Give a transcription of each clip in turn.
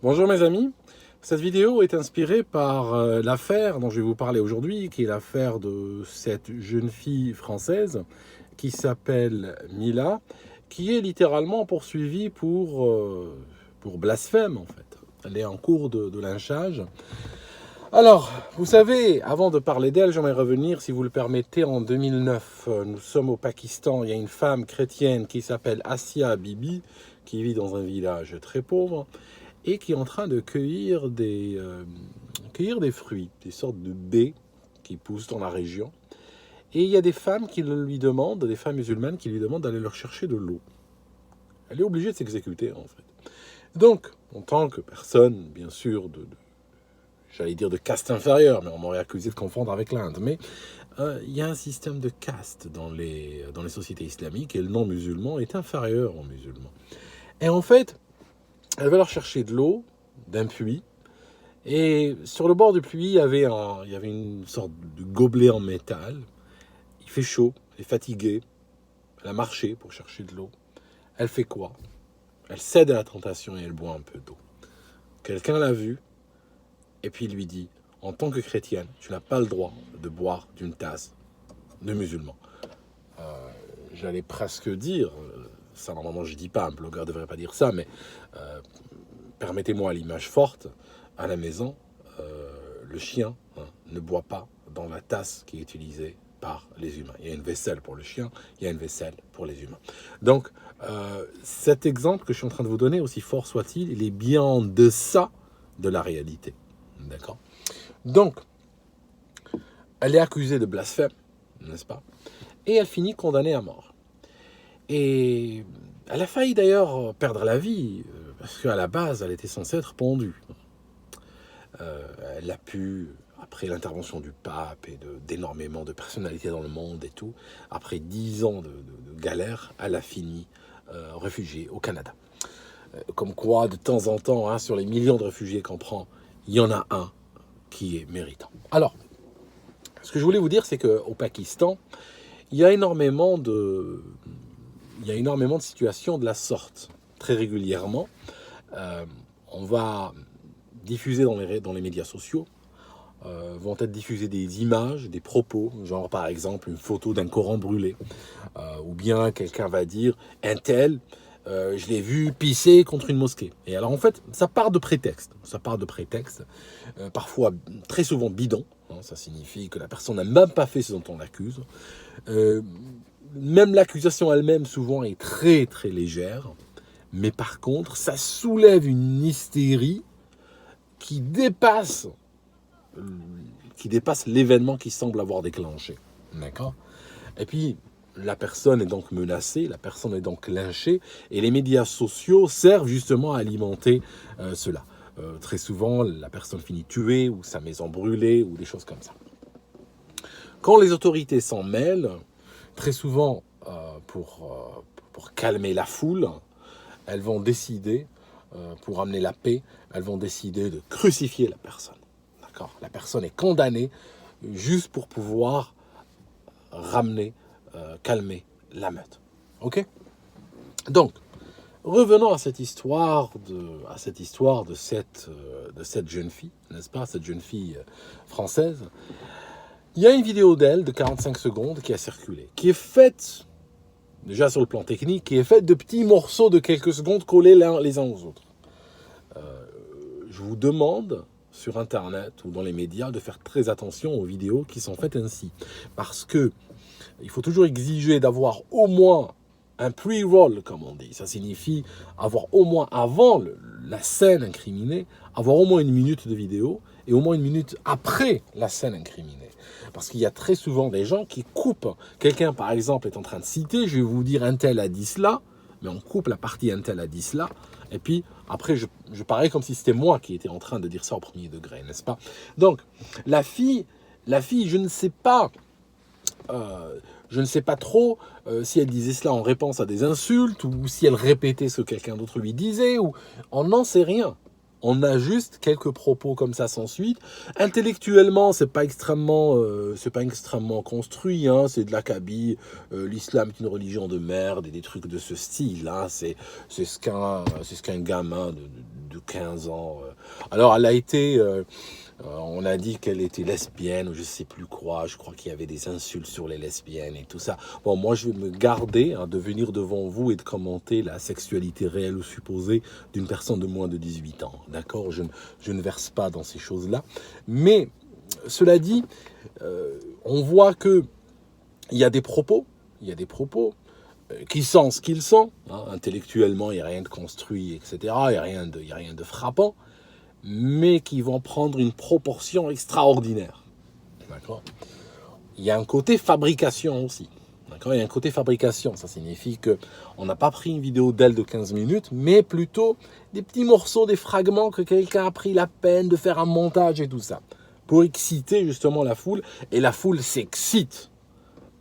Bonjour mes amis, cette vidéo est inspirée par l'affaire dont je vais vous parler aujourd'hui, qui est l'affaire de cette jeune fille française qui s'appelle Mila, qui est littéralement poursuivie pour blasphème en fait. Elle est en cours de lynchage. Alors, vous savez, avant de parler d'elle, j'aimerais revenir, si vous le permettez, en 2009. Nous sommes au Pakistan, il y a une femme chrétienne qui s'appelle Asia Bibi, qui vit dans un village très pauvre, et qui est en train de cueillir des fruits, des sortes de baies qui poussent dans la région. Et il y a des femmes qui lui demandent, des femmes musulmanes qui lui demandent d'aller leur chercher de l'eau. Elle est obligée de s'exécuter en fait. Donc, en tant que personne, bien sûr, j'allais dire de caste inférieure, mais on m'aurait accusé de confondre avec l'Inde. Mais il y a un système de caste dans les sociétés islamiques et le non-musulman est inférieur aux musulmans. Et en fait, elle va leur chercher de l'eau d'un puits. Et sur le bord du puits, il y avait une sorte de gobelet en métal. Il fait chaud, elle est fatiguée. Elle a marché pour chercher de l'eau. Elle fait quoi? Elle cède à la tentation et elle boit un peu d'eau. Quelqu'un l'a vue et puis il lui dit, en tant que chrétienne, tu n'as pas le droit de boire d'une tasse de musulman. J'allais presque dire, ça normalement je dis pas, un blogueur ne devrait pas dire ça, mais permettez-moi l'image forte, à la maison, le chien ne boit pas dans la tasse qui est utilisée par les humains. Il y a une vaisselle pour le chien, il y a une vaisselle pour les humains. Donc, cet exemple que je suis en train de vous donner, aussi fort soit-il, il est bien en deçà de la réalité. D'accord? Donc, elle est accusée de blasphème, n'est-ce pas? Et elle finit condamnée à mort. Et elle a failli d'ailleurs perdre la vie, parce qu'à la base, elle était censée être pendue. Elle a pu, après l'intervention du pape et d'énormément de personnalités dans le monde et tout, après 10 ans de galère, elle a fini réfugiée au Canada. Comme quoi, de temps en temps, sur les millions de réfugiés qu'on prend, il y en a un qui est méritant. Alors, ce que je voulais vous dire, c'est qu'au Pakistan, il y a énormément de situations de la sorte. Très régulièrement, on va diffuser dans les médias sociaux, vont être diffusées des images, des propos, genre par exemple une photo d'un Coran brûlé, ou bien quelqu'un va dire « un tel, je l'ai vu pisser contre une mosquée ». Et alors en fait, ça part de prétexte, parfois très souvent bidon, ça signifie que la personne n'a même pas fait ce dont on l'accuse. Même l'accusation elle-même souvent est très très légère, mais par contre, ça soulève une hystérie qui dépasse l'événement qui semble avoir déclenché. D'accord? Et puis, la personne est donc menacée, la personne est donc lynchée, et les médias sociaux servent justement à alimenter cela. Très souvent, la personne finit tuée, ou sa maison brûlée, ou des choses comme ça. Quand les autorités s'en mêlent, très souvent, pour calmer la foule, elles vont décider, pour amener la paix, elles vont décider de crucifier la personne. D'accord? La personne est condamnée juste pour pouvoir ramener, calmer la meute. Ok? Donc, revenons à cette histoire de cette jeune fille, n'est-ce pas? Cette jeune fille française. Il y a une vidéo d'elle de 45 secondes qui a circulé, qui est faite, déjà sur le plan technique, qui est faite de petits morceaux de quelques secondes collés les uns aux autres. Je vous demande sur Internet ou dans les médias de faire très attention aux vidéos qui sont faites ainsi. Parce que il faut toujours exiger d'avoir au moins un pre-roll, comme on dit. Ça signifie avoir au moins, avant la scène incriminée, avoir au moins une minute de vidéo et au moins une minute après la scène incriminée. Parce qu'il y a très souvent des gens qui coupent. Quelqu'un, par exemple, est en train de citer, je vais vous dire un tel a dit cela, mais on coupe la partie un tel a dit cela, et puis après je parais comme si c'était moi qui étais en train de dire ça au premier degré, n'est-ce pas? Donc, la fille, je ne sais pas, trop si elle disait cela en réponse à des insultes, ou si elle répétait ce que quelqu'un d'autre lui disait, ou on n'en sait rien. On a juste quelques propos comme ça sans suite. Intellectuellement, c'est pas extrêmement construit. Hein. C'est de l'acabit. L'islam est une religion de merde et des trucs de ce style. Hein. C'est ce qu'un gamin de 15 ans. Alors, elle a été. On a dit qu'elle était lesbienne ou je sais plus quoi. Je crois qu'il y avait des insultes sur les lesbiennes et tout ça. Bon, moi, je vais me garder de venir devant vous et de commenter la sexualité réelle ou supposée d'une personne de moins de 18 ans. D'accord ? Je ne verse pas dans ces choses-là. Mais, cela dit, on voit que il y a des propos qui sont ce qu'ils sont. Hein. Intellectuellement, il n'y a rien de construit, etc. Il n'y a rien de frappant, mais qui vont prendre une proportion extraordinaire. D'accord ? Il y a un côté fabrication aussi. D'accord ? Il y a un côté fabrication. Ça signifie qu'on n'a pas pris une vidéo d'elle de 15 minutes, mais plutôt des petits morceaux, des fragments que quelqu'un a pris la peine de faire un montage et tout ça, pour exciter justement la foule. Et la foule s'excite.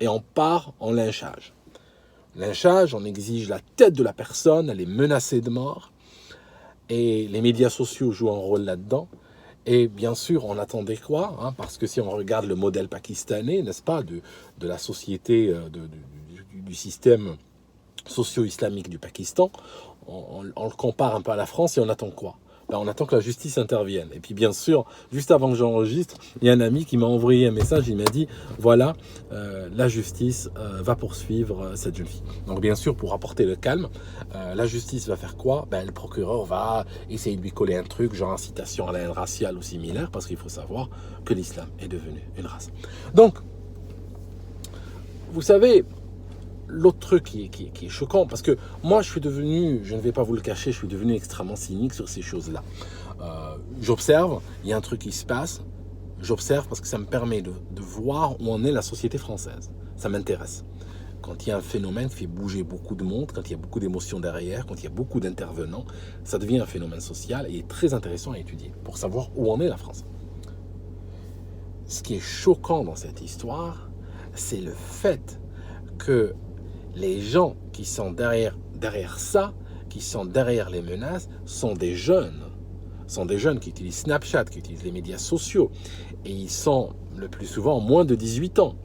Et on part en lynchage. Lynchage, on exige la tête de la personne, elle est menacée de mort. Et les médias sociaux jouent un rôle là-dedans. Et bien sûr, on attendait quoi hein, parce que si on regarde le modèle pakistanais, n'est-ce pas, de la société, du système socio-islamique du Pakistan, on le compare un peu à la France et on attend quoi ? Ben, on attend que la justice intervienne. Et puis bien sûr, juste avant que j'enregistre, il y a un ami qui m'a envoyé un message, il m'a dit, voilà, la justice va poursuivre cette jeune fille. Donc bien sûr, pour apporter le calme, la justice va faire quoi ? Ben, le procureur va essayer de lui coller un truc, genre incitation à la haine raciale ou similaire, parce qu'il faut savoir que l'islam est devenu une race. Donc, vous savez, l'autre truc qui est choquant, parce que moi je suis devenu, je ne vais pas vous le cacher, je suis devenu extrêmement cynique sur ces choses-là. J'observe, il y a un truc qui se passe, j'observe parce que ça me permet de voir où en est la société française. Ça m'intéresse. Quand il y a un phénomène qui fait bouger beaucoup de monde, quand il y a beaucoup d'émotions derrière, quand il y a beaucoup d'intervenants, ça devient un phénomène social et est très intéressant à étudier pour savoir où en est la France. Ce qui est choquant dans cette histoire, c'est le fait que les gens qui sont derrière ça, qui sont derrière les menaces, sont des jeunes qui utilisent Snapchat, qui utilisent les médias sociaux. Et ils sont le plus souvent moins de 18 ans.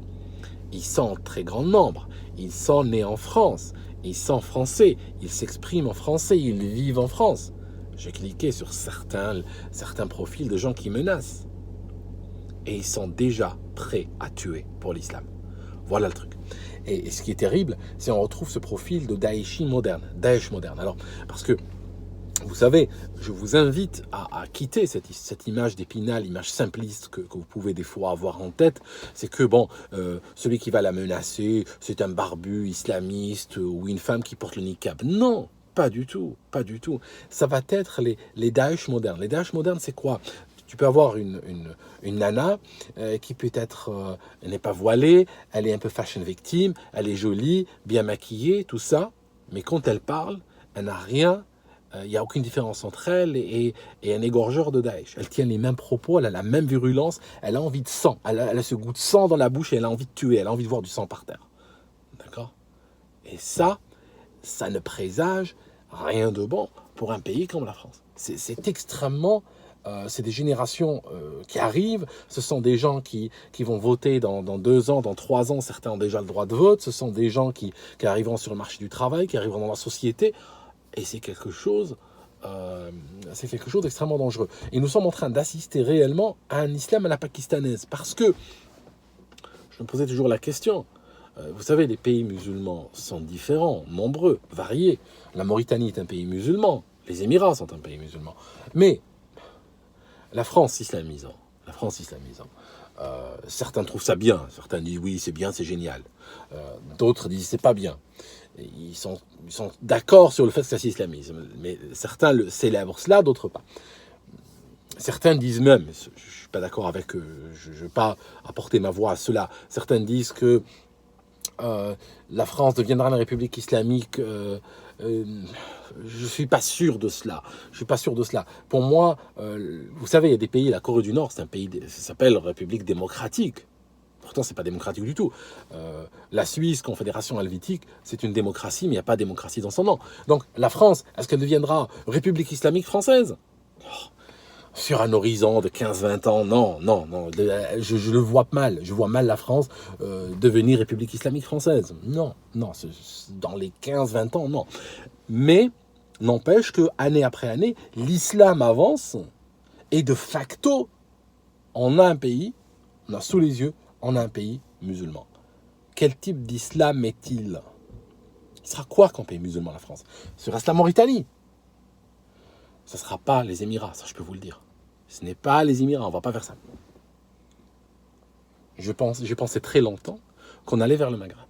Ils sont en très grand nombre. Ils sont nés en France. Ils sont français. Ils s'expriment en français. Ils vivent en France. J'ai cliqué sur certains profils de gens qui menacent. Et ils sont déjà prêts à tuer pour l'islam. Voilà le truc. Et ce qui est terrible, c'est qu'on retrouve ce profil de Daesh moderne. Alors, parce que, vous savez, je vous invite à quitter cette image d'Épinal, l'image simpliste que vous pouvez des fois avoir en tête. C'est que, celui qui va la menacer, c'est un barbu islamiste ou une femme qui porte le niqab. Non, pas du tout. Ça va être les Daesh modernes. Les Daesh modernes, c'est quoi ? Tu peux avoir une nana qui peut être, elle n'est pas voilée, elle est un peu fashion victime, elle est jolie, bien maquillée, tout ça. Mais quand elle parle, elle n'a rien, il n'y a aucune différence entre elle et un égorgeur de Daesh. Elle tient les mêmes propos, elle a la même virulence, elle a envie de sang, elle a ce goût de sang dans la bouche et elle a envie de tuer, elle a envie de voir du sang par terre. D'accord ? Et ça ne présage rien de bon pour un pays comme la France. C'est extrêmement... c'est des générations qui arrivent, ce sont des gens qui vont voter dans 2 ans, dans 3 ans, certains ont déjà le droit de vote, ce sont des gens qui arriveront sur le marché du travail, qui arriveront dans la société, et c'est quelque chose d'extrêmement dangereux. Et nous sommes en train d'assister réellement à un islam à la pakistanaise, parce que, je me posais toujours la question, vous savez, les pays musulmans sont différents, nombreux, variés. La Mauritanie est un pays musulman, les Émirats sont un pays musulman, mais la France islamisant. Certains trouvent ça bien, certains disent oui, c'est bien, c'est génial. D'autres disent c'est pas bien. Ils sont d'accord sur le fait que ça s'islamise, mais certains le célèbrent cela, d'autres pas. Certains disent même, je ne suis pas d'accord avec eux, je ne vais pas apporter ma voix à cela, certains disent que la France deviendra une république islamique. Je ne suis pas sûr de cela. Pour moi, vous savez, il y a des pays, la Corée du Nord, c'est un pays, ça s'appelle République démocratique. Pourtant, ce n'est pas démocratique du tout. La Suisse, Confédération helvétique, c'est une démocratie, mais il n'y a pas de démocratie dans son nom. Donc, la France, est-ce qu'elle deviendra République islamique française ? sur un horizon de 15-20 ans. Non, non, non. Je le vois mal. Je vois mal la France devenir République islamique française. Non, non. Dans les 15-20 ans, non. Mais n'empêche que année après année, l'islam avance et de facto, on a un pays, on a sous les yeux, on a un pays musulman. Quel type d'islam est-il? Il sera quoi comme pays musulman, la France? Ce reste la Mauritanie. Ce ne sera pas les Émirats, ça je peux vous le dire. Ce n'est pas les Émirats, on ne va pas vers ça. J'ai pensé très longtemps qu'on allait vers le Maghreb.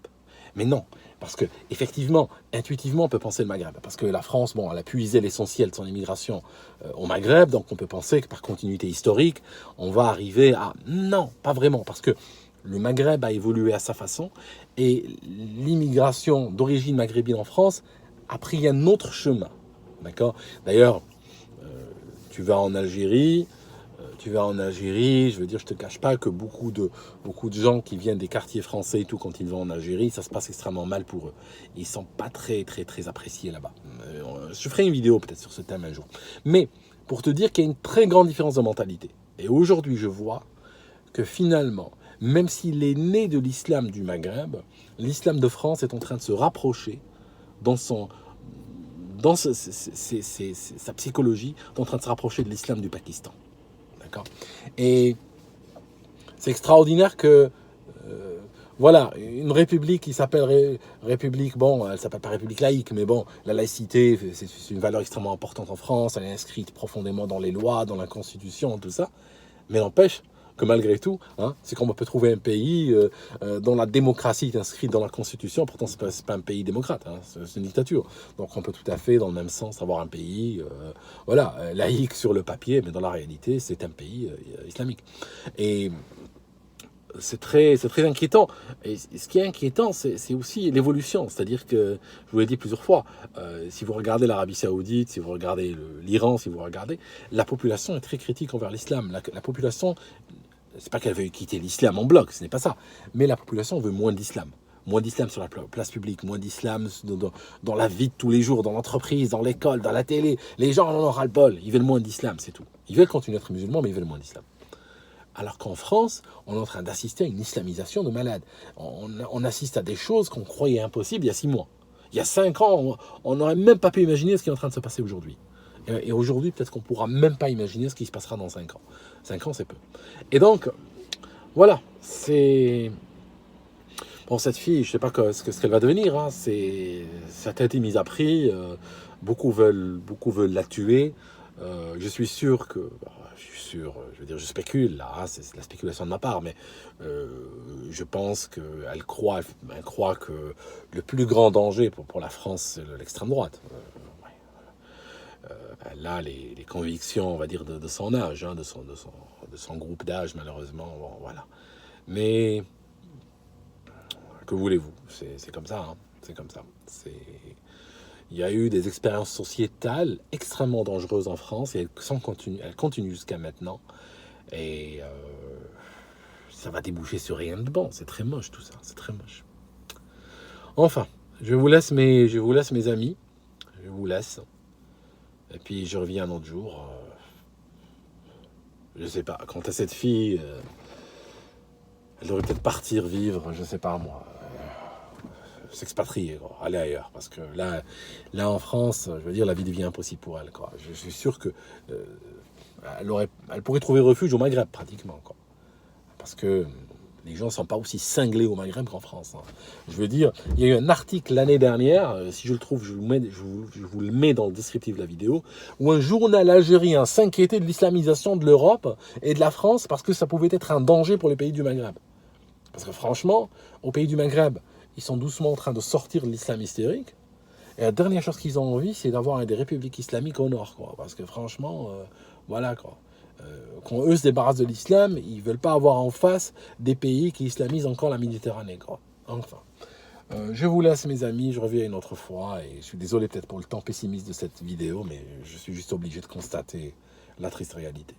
Mais non, parce que effectivement, intuitivement, on peut penser le Maghreb. Parce que la France, bon, elle a puisé l'essentiel de son immigration au Maghreb, donc on peut penser que par continuité historique, on va arriver à... Non, pas vraiment, parce que le Maghreb a évolué à sa façon, et l'immigration d'origine maghrébine en France a pris un autre chemin. D'accord? D'ailleurs, tu vas en Algérie, je veux dire, je te cache pas que beaucoup de gens qui viennent des quartiers français et tout, quand ils vont en Algérie, ça se passe extrêmement mal pour eux. Ils sont pas très appréciés là-bas. Je ferai une vidéo peut-être sur ce thème un jour. Mais pour te dire qu'il y a une très grande différence de mentalité. Et aujourd'hui, je vois que finalement, même s'il est né de l'islam du Maghreb, l'islam de France est en train de se rapprocher dans sa psychologie, est en train de se rapprocher de l'islam du Pakistan. D'accord. Et c'est extraordinaire que, voilà, une république qui s'appelle république, bon, elle s'appelle pas république laïque, mais bon, la laïcité, c'est une valeur extrêmement importante en France, elle est inscrite profondément dans les lois, dans la constitution, tout ça, mais n'empêche que malgré tout, hein, c'est qu'on peut trouver un pays dont la démocratie est inscrite dans la constitution, pourtant c'est pas un pays démocrate, hein, c'est une dictature. Donc on peut tout à fait, dans le même sens, avoir un pays voilà, laïque sur le papier, mais dans la réalité, c'est un pays islamique. Et c'est très inquiétant. Et ce qui est inquiétant, c'est aussi l'évolution. C'est-à-dire que, je vous l'ai dit plusieurs fois, si vous regardez l'Arabie Saoudite, si vous regardez l'Iran, si vous regardez, la population est très critique envers l'islam. La population, c'est pas qu'elle veut quitter l'islam en bloc, ce n'est pas ça. Mais la population veut moins d'islam. Moins d'islam sur la place publique, moins d'islam dans la vie de tous les jours, dans l'entreprise, dans l'école, dans la télé. Les gens en ont ras-le-bol. Ils veulent moins d'islam, c'est tout. Ils veulent continuer à être musulmans, mais ils veulent moins d'islam. Alors qu'en France, on est en train d'assister à une islamisation de malade. On assiste à des choses qu'on croyait impossibles il y a 6 mois. Il y a 5 ans, on n'aurait même pas pu imaginer ce qui est en train de se passer aujourd'hui. Et aujourd'hui, peut-être qu'on ne pourra même pas imaginer ce qui se passera dans 5 ans. 5 ans, c'est peu. Et donc, voilà, c'est... Bon, cette fille, je ne sais pas ce qu'elle va devenir. Hein. Sa tête est mise à prix. Beaucoup veulent la tuer. Je suis sûr que... je veux dire, je spécule, là, hein, c'est la spéculation de ma part, mais je pense qu'elle croit que le plus grand danger pour la France, c'est l'extrême droite. Elle a les convictions, on va dire, de son âge, hein, de son groupe d'âge, malheureusement, bon, voilà. Mais, que voulez-vous? C'est comme ça, hein, c'est comme ça. Il y a eu des expériences sociétales extrêmement dangereuses en France et elles continuent jusqu'à maintenant. Et ça va déboucher sur rien de bon. C'est très moche tout ça, c'est très moche. Enfin, je vous laisse mes amis. Je vous laisse. Et puis je reviens un autre jour. Je sais pas, quant à cette fille, elle devrait peut-être partir vivre, je sais pas moi. S'expatrier, aller ailleurs, parce que là en France, je veux dire, la vie devient impossible pour elle, quoi. Je suis sûr que elle pourrait trouver refuge au Maghreb pratiquement, quoi. Parce que les gens ne sont pas aussi cinglés au Maghreb qu'en France, hein. Je veux dire, il y a eu un article l'année dernière, si je le trouve, je vous le mets dans le descriptif de la vidéo, où un journal algérien s'inquiétait de l'islamisation de l'Europe et de la France parce que ça pouvait être un danger pour les pays du Maghreb. Parce que franchement, aux pays du Maghreb, ils sont doucement en train de sortir de l'islam hystérique. Et la dernière chose qu'ils ont envie, c'est d'avoir des républiques islamiques au nord, quoi. Parce que franchement, voilà, quoi. Quand eux se débarrassent de l'islam, ils ne veulent pas avoir en face des pays qui islamisent encore la Méditerranée, quoi. Enfin, je vous laisse, mes amis. Je reviens une autre fois. Et je suis désolé peut-être pour le temps pessimiste de cette vidéo, mais je suis juste obligé de constater la triste réalité.